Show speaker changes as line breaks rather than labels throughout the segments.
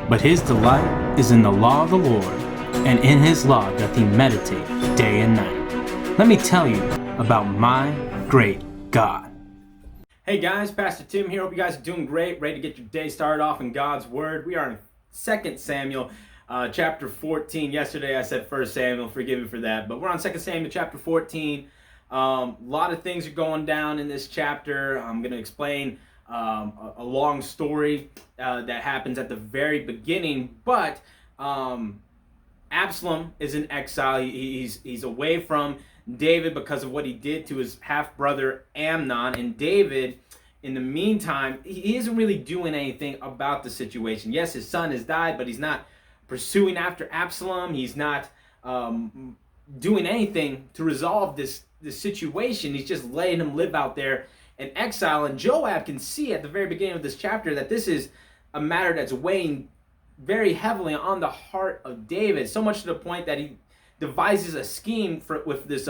But his delight is in the law of the Lord, and in his law doth he meditate day and night. Let me tell you about my great God. Hey guys, Pastor Tim here. Hope you guys are doing great, ready to get your day started off in God's Word. We are in 2 Samuel chapter 14. Yesterday I said 1 Samuel, forgive me for that. But we're on 2 Samuel chapter 14. A lot of things are going down in this chapter. I'm going to explain a long story that happens at the very beginning. But Absalom is in exile. He's away from David because of what he did to his half-brother Amnon. And David, in the meantime, he isn't really doing anything about the situation. Yes, his son has died, but he's not pursuing after Absalom. He's not doing anything to resolve this situation. He's just letting him live out there in exile. And Joab can see at the very beginning of this chapter that this is a matter that's weighing very heavily on the heart of David, so much to the point that he devises a scheme with this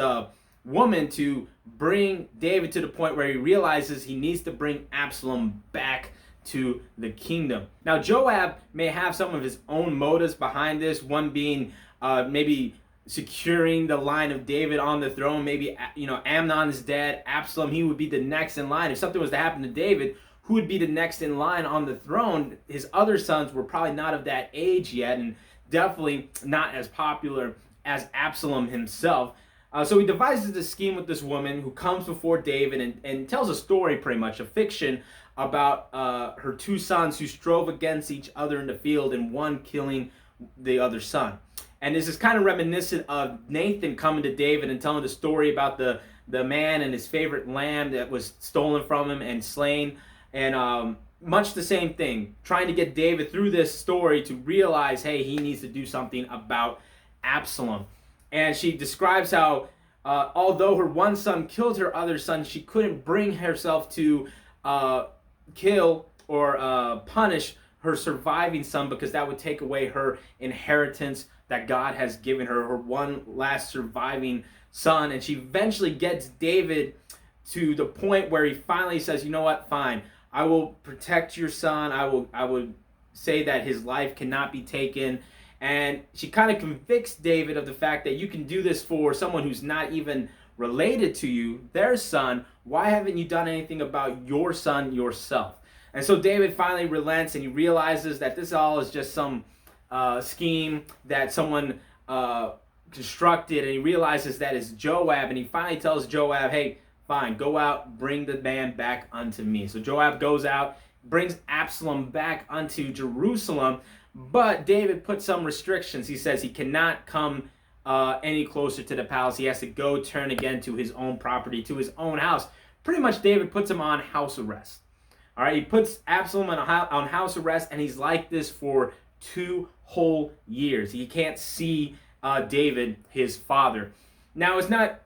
woman to bring David to the point where he realizes he needs to bring Absalom back to the kingdom. Now, Joab may have some of his own motives behind this, one being maybe securing the line of David on the throne. Maybe, Amnon is dead. Absalom, he would be the next in line. If something was to happen to David, who would be the next in line on the throne? His other sons were probably not of that age yet, and definitely not as popular as Absalom himself. So he devises this scheme with this woman who comes before David and tells a story, pretty much, a fiction about her two sons who strove against each other in the field, and one killing the other son. And this is kind of reminiscent of Nathan coming to David and telling the story about the man and his favorite lamb that was stolen from him and slain. And much the same thing, trying to get David through this story to realize, hey, he needs to do something about Absalom. And she describes how although her one son killed her other son, she couldn't bring herself to kill or punish her surviving son, because that would take away her inheritance that God has given her one last surviving son. And she eventually gets David to the point where he finally says, you know what, fine, I will protect your son. I will say that his life cannot be taken. And she kind of convicts David of the fact that you can do this for someone who's not even related to you, their son. Why haven't you done anything about your son yourself? And so David finally relents, and he realizes that this all is just some scheme that someone constructed, and he realizes that it's Joab, and he finally tells Joab, hey, fine, go out, bring the man back unto me. So Joab goes out, brings Absalom back unto Jerusalem. But David put some restrictions. He says he cannot come any closer to the palace. He has to go turn again to his own property, to his own house. Pretty much David puts him on house arrest. All right, he puts Absalom on house arrest, and he's like this for 2 whole years. He can't see David, his father. Now, it's not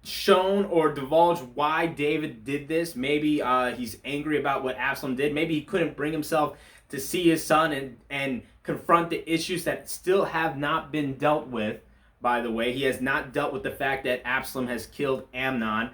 shown or divulged why David did this. Maybe he's angry about what Absalom did. Maybe he couldn't bring himself to see his son and confront the issues that still have not been dealt with. By the way, he has not dealt with the fact that Absalom has killed Amnon.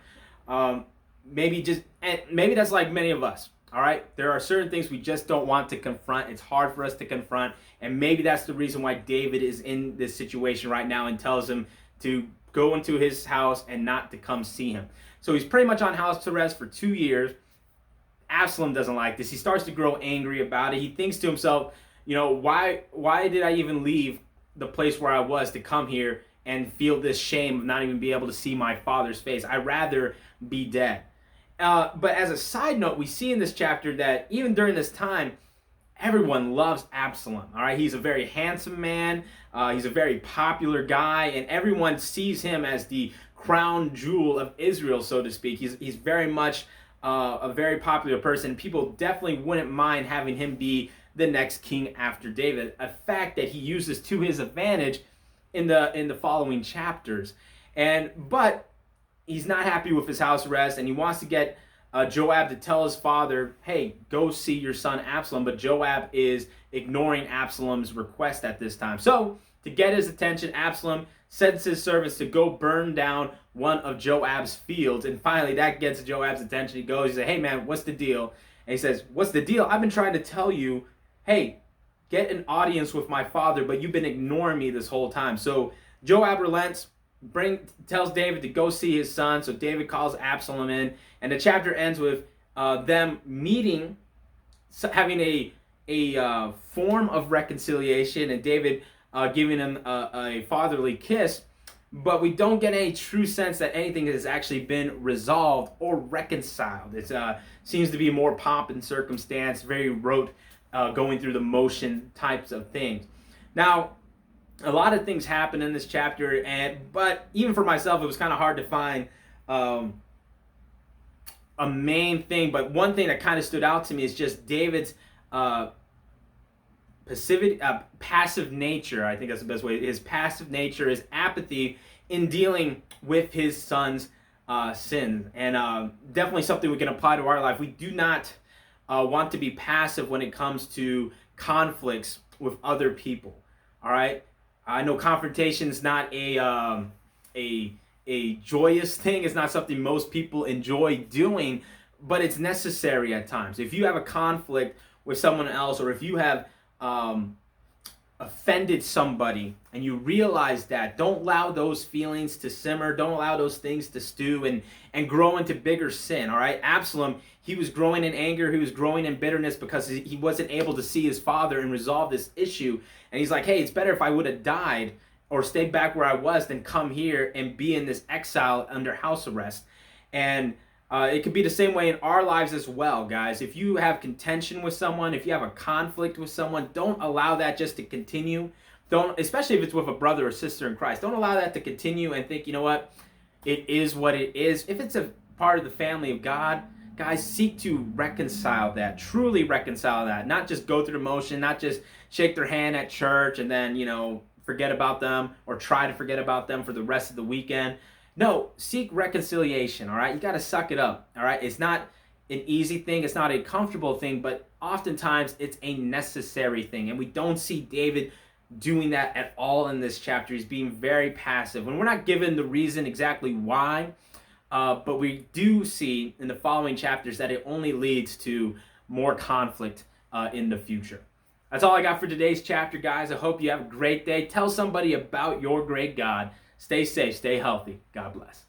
Maybe that's like many of us. All right, there are certain things we just don't want to confront. It's hard for us to confront, and maybe that's the reason why David is in this situation right now and tells him to go into his house and not to come see him. So he's pretty much on house arrest for 2 years. Absalom doesn't like this. He starts to grow angry about it. He thinks to himself, why did I even leave the place where I was to come here and feel this shame of not even be able to see my father's face? I'd rather be dead. But as a side note, we see in this chapter that even during this time, everyone loves Absalom. All right, he's a very handsome man. He's a very popular guy, and everyone sees him as the crown jewel of Israel, so to speak. He's very much a very popular person. People definitely wouldn't mind having him be the next king after David, a fact that he uses to his advantage in the following chapters. But he's not happy with his house arrest, and he wants to get Joab to tell his father, hey, go see your son Absalom. But Joab is ignoring Absalom's request at this time. So to get his attention, Absalom sends his servants to go burn down one of Joab's fields. And finally, that gets Joab's attention. He goes, he says, hey man, what's the deal? And he says, what's the deal? I've been trying to tell you, hey, get an audience with my father, but you've been ignoring me this whole time. So Joab relents, tells David to go see his son. So David calls Absalom in, and the chapter ends with them meeting, having a form of reconciliation, and David giving him a fatherly kiss. But we don't get any true sense that anything has actually been resolved or reconciled. It seems to be more pomp and circumstance, very rote, going through the motion types of things. Now, a lot of things happen in this chapter, but even for myself, it was kind of hard to find a main thing. But one thing that kind of stood out to me is just David's passive nature. I think that's the best way. His passive nature, his apathy in dealing with his son's sins, and definitely something we can apply to our life. We do not want to be passive when it comes to conflicts with other people. All right, I know confrontation is not a joyous thing. It's not something most people enjoy doing, but it's necessary at times. If you have a conflict with someone else, or if you have offended somebody and you realize that, don't allow those feelings to simmer. Don't allow those things to stew and grow into bigger sin. All right, Absalom, he was growing in anger, he was growing in bitterness because he wasn't able to see his father and resolve this issue. And he's like, hey, it's better if I would have died or stayed back where I was than come here and be in this exile under house arrest. And it could be the same way in our lives as well, guys. If you have contention with someone, if you have a conflict with someone, don't allow that just to continue. Don't, especially if it's with a brother or sister in Christ, don't allow that to continue and think, you know what, it is what it is. If it's a part of the family of God, guys, seek to reconcile that, truly reconcile that. Not just go through the motion, not just shake their hand at church and then, forget about them or try to forget about them for the rest of the weekend. No, seek reconciliation, all right? You got to suck it up, all right? It's not an easy thing. It's not a comfortable thing, but oftentimes it's a necessary thing. And we don't see David doing that at all in this chapter. He's being very passive. And we're not given the reason exactly why, but we do see in the following chapters that it only leads to more conflict in the future. That's all I got for today's chapter, guys. I hope you have a great day. Tell somebody about your great God. Stay safe, stay healthy. God bless.